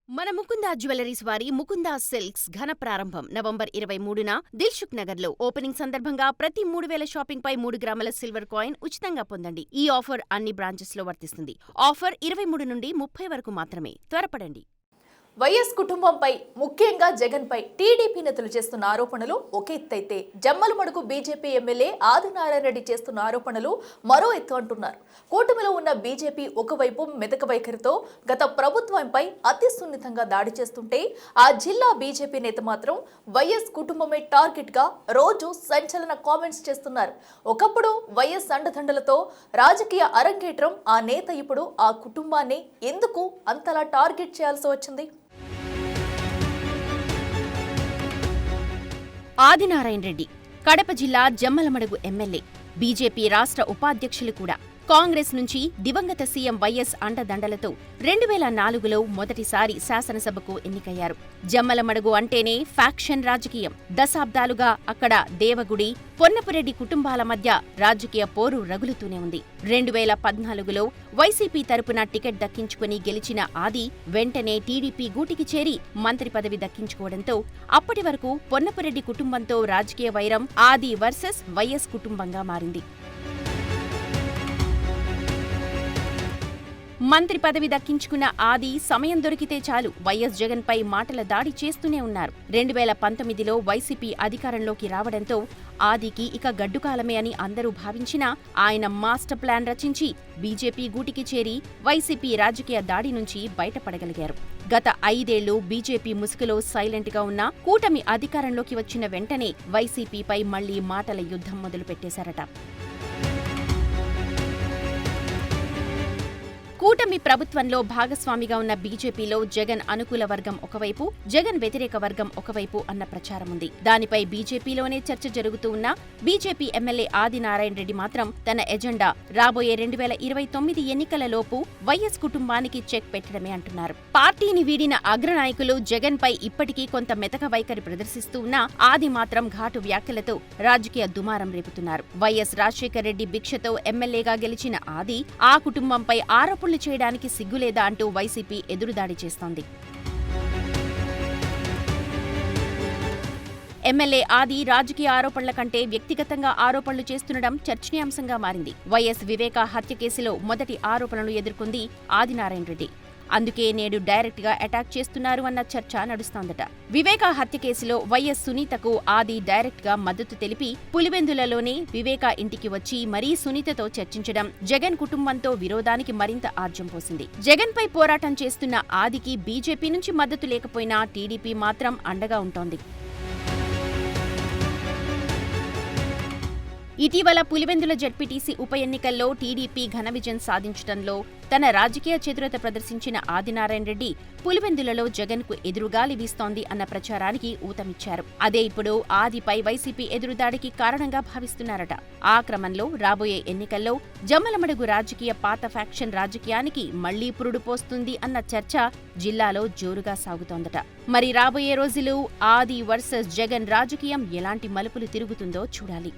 మన ముకుందా జ్యువెలరీస్ వారి ముకుందా సిల్క్స్ ఘన ప్రారంభం నవంబర్ 23న దిల్సుఖ్ నగర్లో ఓపెనింగ్ సందర్భంగా ప్రతి 3,000 షాపింగ్ పై 3 గ్రాముల సిల్వర్ కాయిన్ ఉచితంగా పొందండి. ఈ ఆఫర్ అన్ని బ్రాంచెస్లో వర్తిస్తుంది. ఆఫర్ 23 నుండి 30 వరకు మాత్రమే. త్వరపడండి. వైఎస్ కుటుంబంపై ముఖ్యంగా జగన్పై టీడీపీ నేతలు చేస్తున్న ఆరోపణలు ఒక ఎత్తైతే జమ్మలమడుగు బీజేపీ ఎమ్మెల్యే ఆదినారాయణరెడ్డి చేస్తున్న ఆరోపణలు మరో ఎత్తు అంటున్నారు. కూటమిలో ఉన్న బీజేపీ ఒకవైపు మెతక వైఖరితో గత ప్రభుత్వంపై అతి సున్నితంగా దాడి చేస్తుంటే ఆ జిల్లా బీజేపీ నేత మాత్రం వైఎస్ కుటుంబమే టార్గెట్ గా రోజు సంచలన కామెంట్స్ చేస్తున్నారు. ఒకప్పుడు వైఎస్ అండదండలతో రాజకీయ అరంగేట్రం ఆ నేత ఇప్పుడు ఆ కుటుంబాన్ని ఎందుకు అంతలా టార్గెట్ చేయాల్సి వచ్చింది? ఆదినారాయణరెడ్డి కడప జిల్లా జమ్మలమడుగు ఎమ్మెల్యే, బీజేపీ రాష్ట్ర ఉపాధ్యక్షులు కూడా. కాంగ్రెస్ నుంచి దివంగత సీఎం వైఎస్ అండదండలతో 2004లో మొదటిసారి శాసనసభకు ఎన్నికయ్యారు. జమ్మలమడుగు అంటేనే ఫ్యాక్షన్ రాజకీయం. దశాబ్దాలుగా అక్కడ దేవగుడి, పొన్నపురెడ్డి కుటుంబాల మధ్య రాజకీయ పోరు రగులుతూనే ఉంది. 2014లో వైసీపీ తరపున టికెట్ దక్కించుకుని గెలిచిన ఆది వెంటనే టీడీపీ గూటికి చేరి మంత్రి పదవి దక్కించుకోవడంతో అప్పటి వరకు పొన్నపురెడ్డి కుటుంబంతో రాజకీయ వైరం ఆది వర్సెస్ వైఎస్ కుటుంబంగా మారింది. మంత్రి పదవి దక్కించుకున్న ఆది సమయం దొరికితే చాలు వైఎస్ జగన్పై మాటల దాడి చేస్తూనే ఉన్నారు. 2019లో వైసీపీ అధికారంలోకి రావడంతో ఆదికి ఇక గడ్డుకాలమే అని అందరూ భావించినా ఆయన మాస్టర్ ప్లాన్ రచించి బీజేపీ గూటికి చేరి వైసీపీ రాజకీయ దాడి నుంచి బయటపడగలిగారు. గత 5 ఏళ్లు బీజేపీ ముసుగులో సైలెంట్గా ఉన్న కూటమి అధికారంలోకి వచ్చిన వెంటనే వైసీపీపై మళ్లీ మాటల యుద్ధం మొదలుపెట్టేశారట. కూటమి ప్రభుత్వంలో భాగస్వామిగా ఉన్న బీజేపీలో జగన్ అనుకూల వర్గం ఒకవైపు, జగన్ వ్యతిరేక వర్గం ఒకవైపు అన్న ప్రచారం ఉంది. దానిపై బీజేపీలోనే చర్చ జరుగుతూ ఉన్నా బీజేపీ ఎమ్మెల్యే ఆదినారాయణరెడ్డి మాత్రం తన ఎజెండా రాబోయే 2029 ఎన్నికలలోపు వైఎస్ కుటుంబానికి చెక్ పెట్టడమే అంటున్నారు. పార్టీని వీడిన అగ్రనాయకులు జగన్ పై ఇప్పటికీ కొంత మెతక వైఖరి ప్రదర్శిస్తూ ఉన్నా ఆది మాత్రం ఘాటు వ్యాఖ్యలతో రాజకీయ దుమారం రేపుతున్నారు. వైఎస్ రాజశేఖర్ రెడ్డి భిక్షతో ఎమ్మెల్యేగా గెలిచిన ఆది ఆ కుటుంబంపై ఆరోపణలు చేయడానికి సిగ్గులేదా అంటూ వైసీపీ ఎదురుదాడి చేస్తోంది. ఎమ్మెల్యే ఆది రాజకీయ ఆరోపణల కంటే వ్యక్తిగతంగా ఆరోపణలు చేస్తుండడం చర్చనీయాంశంగా మారింది. వైఎస్ వివేక హత్య కేసులో మొదటి ఆరోపణలు ఎదుర్కొంది ఆదినారాయణరెడ్డి. అందుకే నేడు డైరెక్ట్ గా అటాక్ చేస్తున్నారు అన్న చర్చ నడుస్తోందట. వివేక హత్య కేసులో వైఎస్ సునీతకు ఆది డైరెక్ట్ గా మద్దతు తెలిపి పులివెందులలోనే వివేక ఇంటికి వచ్చి మరీ సునీతతో చర్చించడం జగన్ కుటుంబంతో విరోధానికి మరింత ఆజ్యం పోసింది. జగన్ పై పోరాటం చేస్తున్న ఆదికి బీజేపీ నుంచి మద్దతు లేకపోయినా టీడీపీ మాత్రం అండగా ఉంటోంది. ఇటీవల పులివెందుల జెడ్పీటీసీ ఉప ఎన్నికల్లో టీడీపీ ఘన విజయం సాధించడంలో తన రాజకీయ చతురత ప్రదర్శించిన ఆదినారాయణరెడ్డి పులివెందులలో జగన్కు ఎదురుగాలి వీస్తోంది అన్న ప్రచారానికి ఊతమిచ్చారు. అదే ఇప్పుడు ఆదిపై వైసీపీ ఎదురుదాడికి కారణంగా భావిస్తున్నారట. ఆ క్రమంలో రాబోయే ఎన్నికల్లో జమ్మలమడుగు రాజకీయ పాత ఫ్యాక్షన్ రాజకీయానికి మళ్లీ పురుడు పోస్తుంది అన్న చర్చ జిల్లాలో జోరుగా సాగుతోందట. మరి రాబోయే రోజులు ఆది వర్సెస్ జగన్ రాజకీయం ఎలాంటి మలుపులు తిరుగుతుందో చూడాలి.